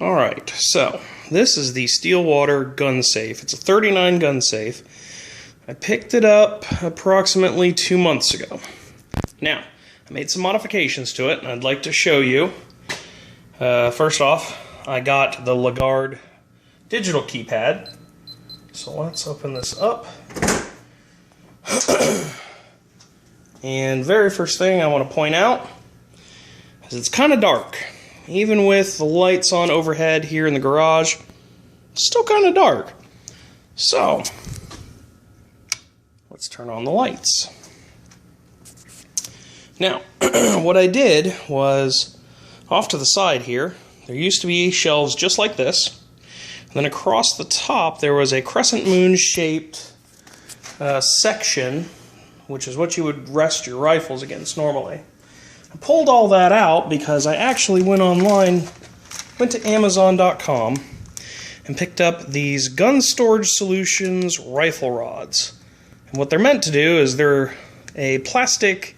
Alright, so this is the Steelwater gun safe. It's a 39 gun safe. I picked it up approximately 2 months ago. Now, I made some modifications to it, and I'd like to show you. First off, I got the Lagarde digital keypad. So let's open this up. And very first thing I want to point out is it's kind of dark. Even with the lights on overhead here in the garage, it's still kind of dark. So, let's turn on the lights. Now, what I did was, off to the side here, there used to be shelves just like this. And then across the top, there was a crescent moon shaped section, which is what you would rest your rifles against normally. I pulled all that out because I actually went to Amazon.com and picked up these Gun Storage Solutions rifle rods. And what they're meant to do is they're a plastic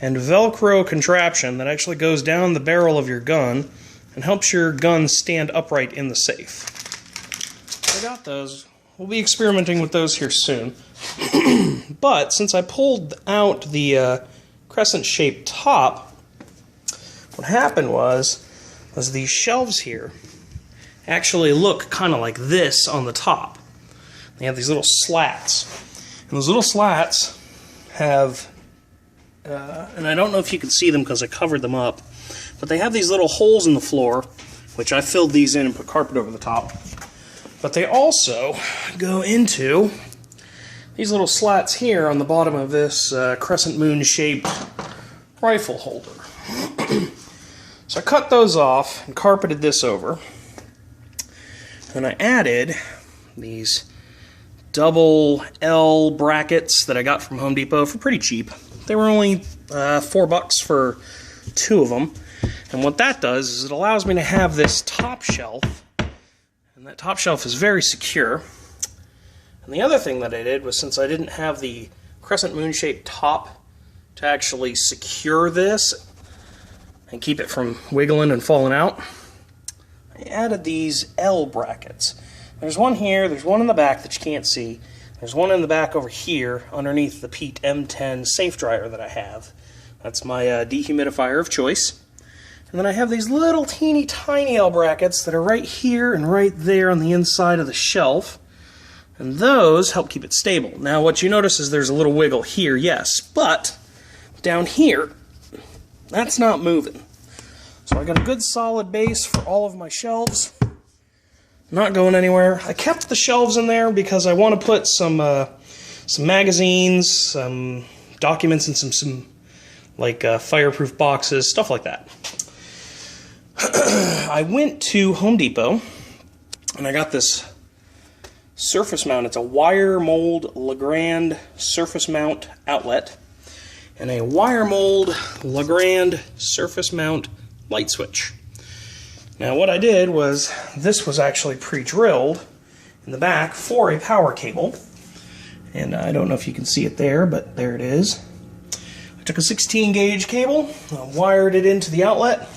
and Velcro contraption that actually goes down the barrel of your gun and helps your gun stand upright in the safe. I got those. We'll be experimenting with those here soon. But since I pulled out the crescent-shaped top, what happened was these shelves here actually look kind of like this on the top. They have these little slats. And those little slats have, and I don't know if you can see them because I covered them up, but they have these little holes in the floor, which I filled these in and put carpet over the top. But they also go into these little slats here on the bottom of this crescent moon shaped rifle holder. So I cut those off and carpeted this over. And I added these double L brackets that I got from Home Depot for pretty cheap. They were only $4 for 2 of them. And what that does is it allows me to have this top shelf, and that top shelf is very secure. And the other thing that I did was, since I didn't have the crescent moon shaped top to actually secure this and keep it from wiggling and falling out, I added these L brackets. There's one here, there's one in the back that you can't see. There's one in the back over here underneath the Pete M10 safe dryer that I have. That's my dehumidifier of choice. And then I have these little teeny tiny L brackets that are right here and right there on the inside of the shelf. And those help keep it stable. Now what you notice is there's a little wiggle here, yes, but down here, that's not moving. So I got a good solid base for all of my shelves. Not going anywhere. I kept the shelves in there because I want to put some magazines, some documents, and some like fireproof boxes, stuff like that. I went to Home Depot and I got this surface mount. It's a wire mold Legrand surface mount outlet and a wire mold Legrand surface mount light switch. Now what I did was, this was actually pre-drilled in the back for a power cable, and I don't know if you can see it there, but there it is. I took a 16 gauge cable, I wired it into the outlet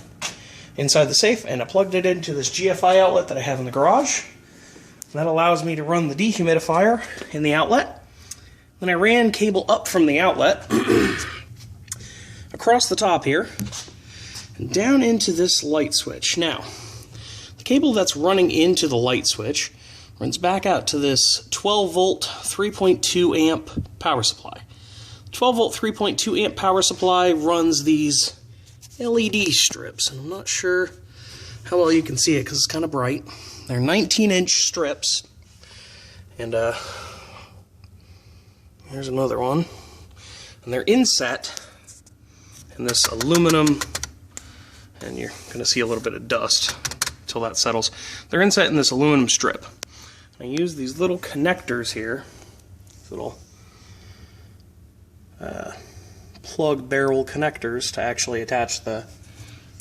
inside the safe, and I plugged it into this GFI outlet that I have in the garage. That allows me to run the dehumidifier in the outlet. Then I ran cable up from the outlet across the top here and down into this light switch. Now, the cable that's running into the light switch runs back out to this 12 volt 3.2 amp power supply. 12 volt 3.2 amp power supply runs these LED strips, and I'm not sure how well you can see it because it's kind of bright. They're 19-inch strips, and here's another one, and they're inset in this aluminum, and you're going to see a little bit of dust until that settles. They're inset in this aluminum strip. I use these little connectors here, little plug barrel connectors to actually attach the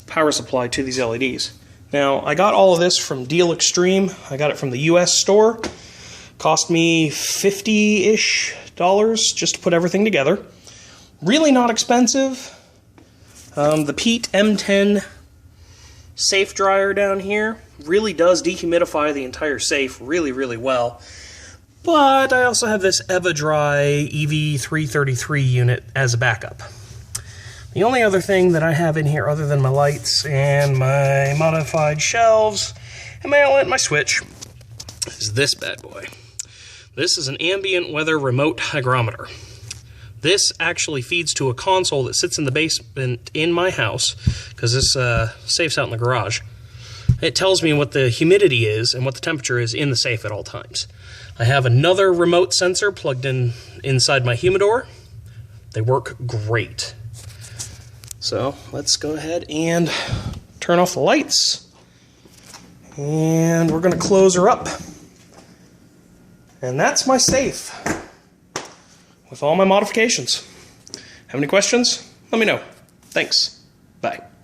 power supply to these LEDs. Now, I got all of this from Deal Extreme. I got it from the US store. Cost me $50-ish just to put everything together. Really not expensive. The Pete M10 safe dryer down here. Really does dehumidify the entire safe really, really well. But I also have this eva-dry EV333 unit as a backup. The only other thing that I have in here other than my lights and my modified shelves and my outlet and my switch is this bad boy. This is an ambient weather remote hygrometer. This actually feeds to a console that sits in the basement in my house, because this safe's out in the garage. It tells me what the humidity is and what the temperature is in the safe at all times. I have another remote sensor plugged in inside my humidor. They work great. So let's go ahead and turn off the lights. And we're going to close her up. And that's my safe with all my modifications. Have any questions? Let me know. Thanks. Bye.